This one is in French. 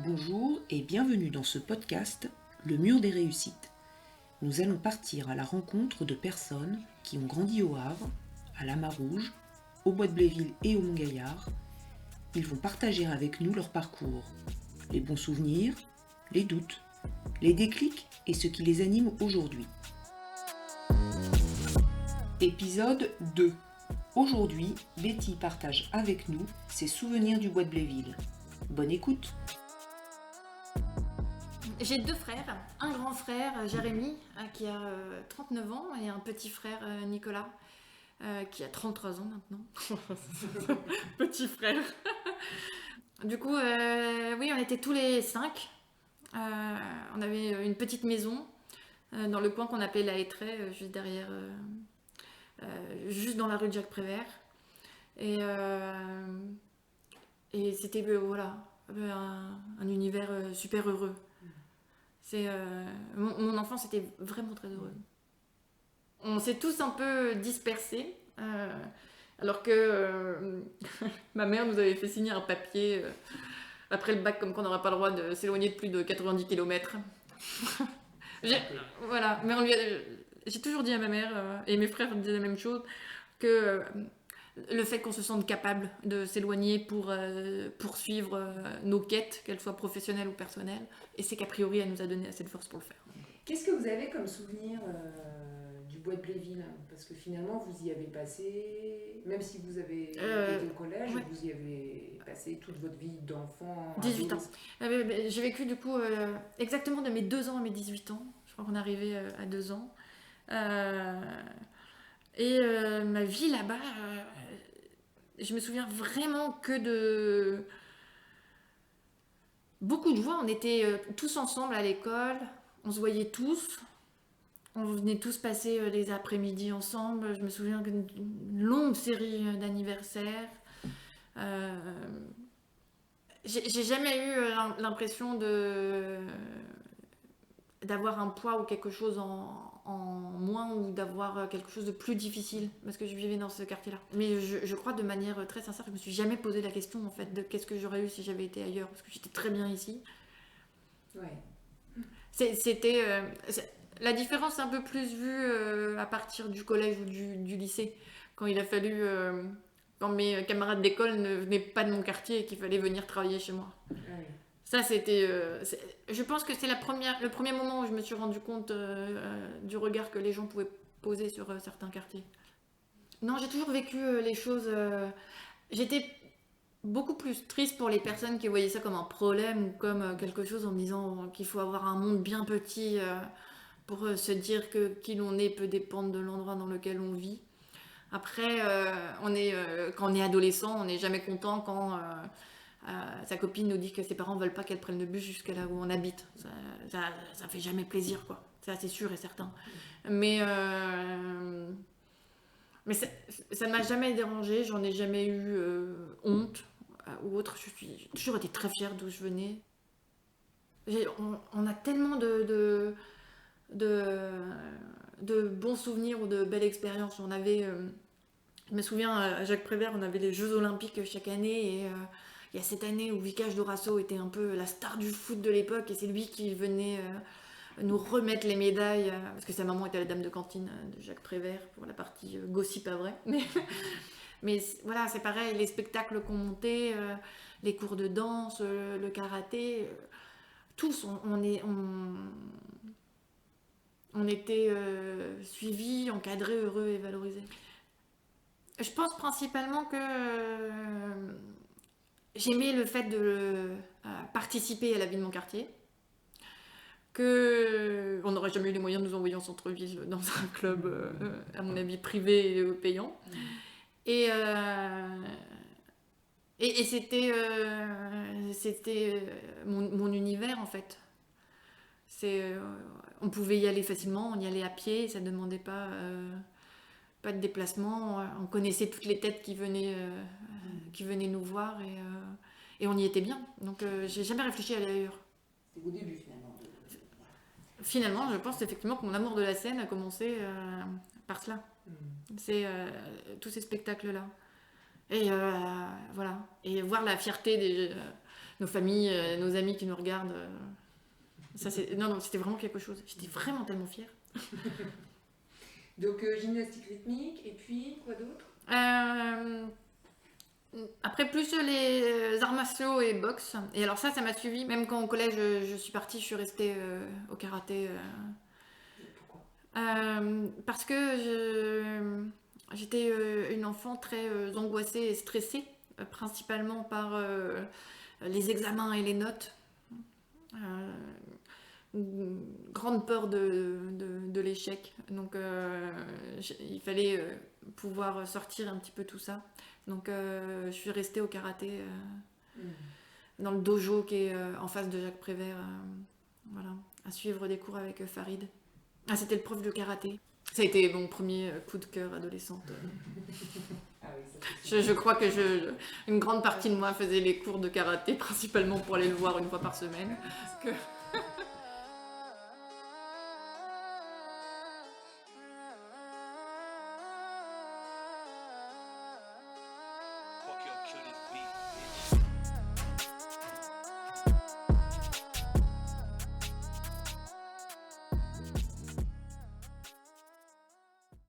Bonjour et bienvenue dans ce podcast Le Mur des Réussites. Nous allons partir à la rencontre de personnes qui ont grandi au Havre, à Lamarouge, au Bois de Bléville et au Mont-Gaillard. Ils vont partager avec nous leur parcours, les bons souvenirs, les doutes, les déclics et ce qui les anime aujourd'hui. Épisode 2. Aujourd'hui, Betty partage avec nous ses souvenirs du Bois de Bléville. Bonne écoute! J'ai deux frères, un grand frère, Jérémy, qui a 39 ans, et un petit frère, Nicolas, qui a 33 ans maintenant. Petit frère. Du coup, oui, on était tous les 5. On avait une petite maison dans le coin qu'on appelait la Hétraie, juste derrière, juste dans la rue de Jacques Prévert. Et c'était voilà, un univers super heureux. Mon enfance était vraiment très heureuse. On s'est tous un peu dispersés, alors que ma mère nous avait fait signer un papier après le bac comme qu'on n'aurait pas le droit de s'éloigner de plus de 90 km. Voilà, mais j'ai toujours dit à ma mère, et mes frères disaient la même chose, que le fait qu'on se sente capable de s'éloigner pour poursuivre nos quêtes, qu'elles soient professionnelles ou personnelles, et c'est qu'a priori elle nous a donné assez de force pour le faire. Qu'est-ce que vous avez comme souvenir du Bois de Bléville? Parce que finalement, vous y avez passé, même si vous avez été au collège, ouais. Vous y avez passé toute votre vie d'enfant. 18 ans. J'ai vécu du coup exactement de mes 2 ans à mes 18 ans. Je crois qu'on est arrivé à 2 ans. Et ma vie là-bas, je me souviens vraiment que de beaucoup de joie. On était tous ensemble à l'école, on se voyait tous, on venait tous passer les après-midi ensemble. Je me souviens d'une longue série d'anniversaires. J'ai jamais eu l'impression d'avoir un poids ou quelque chose en moins, ou d'avoir quelque chose de plus difficile, parce que je vivais dans ce quartier-là. Mais je crois de manière très sincère, je me suis jamais posé la question en fait de qu'est-ce que j'aurais eu si j'avais été ailleurs, parce que j'étais très bien ici. Ouais. La différence est un peu plus vue à partir du collège ou du lycée, quand il a fallu quand mes camarades d'école ne venaient pas de mon quartier et qu'il fallait venir travailler chez moi. Ouais. Ça, c'était... je pense que c'est le premier moment où je me suis rendu compte du regard que les gens pouvaient poser sur certains quartiers. Non, j'ai toujours vécu les choses... J'étais beaucoup plus triste pour les personnes qui voyaient ça comme un problème ou comme quelque chose en me disant qu'il faut avoir un monde bien petit pour se dire que qui l'on est peut dépendre de l'endroit dans lequel on vit. Après, quand on est adolescent, on n'est jamais content quand... sa copine nous dit que ses parents veulent pas qu'elle prenne le bus jusqu'à là où on habite. Ça fait jamais plaisir, quoi. Ça, c'est sûr et certain. Mais ça ne m'a jamais dérangée. J'en ai jamais eu honte ou autre. J'ai toujours été très fière d'où je venais. On a tellement de bons souvenirs ou de belles expériences. Je me souviens, à Jacques Prévert, on avait les Jeux Olympiques chaque année, et il y a cette année où Vicage Dorasso était un peu la star du foot de l'époque, et c'est lui qui venait nous remettre les médailles, parce que sa maman était la dame de cantine de Jacques Prévert, pour la partie gossip pas vrai. Mais voilà, c'est pareil, les spectacles qu'on montait, les cours de danse, le karaté, tous, on était suivis, encadrés, heureux et valorisés. Je pense principalement que j'aimais le fait de participer à la vie de mon quartier, qu'on n'aurait jamais eu les moyens de nous envoyer en centre-ville dans un club, à mon avis, privé et payant. Et c'était mon univers, en fait. On pouvait y aller facilement, on y allait à pied, ça ne demandait pas de déplacement, on connaissait toutes les têtes qui venaient nous voir, et on y était bien. Donc j'ai jamais réfléchi à aller ailleurs. C'était au début finalement. Finalement, je pense effectivement que mon amour de la scène a commencé par cela. C'est tous ces spectacles-là. Et voilà. Et voir la fierté nos familles, nos amis qui nous regardent. Non, c'était vraiment quelque chose. J'étais vraiment tellement fière. Donc gymnastique rythmique, et puis quoi d'autre? Après, plus les arts martiaux et boxe. Et alors ça m'a suivi. Même quand au collège, je suis partie, je suis restée au karaté. Pourquoi? Parce que j'étais une enfant très angoissée et stressée, principalement par les examens et les notes. Une grande peur de l'échec. Donc il fallait pouvoir sortir un petit peu tout ça. Donc je suis restée au karaté dans le dojo qui est en face de Jacques Prévert, voilà, à suivre des cours avec Farid. Ah, c'était le prof de karaté. Ça a été mon premier coup de cœur adolescente. Ah oui, Je crois que une grande partie de moi faisait les cours de karaté principalement pour aller le voir une fois par semaine. Parce que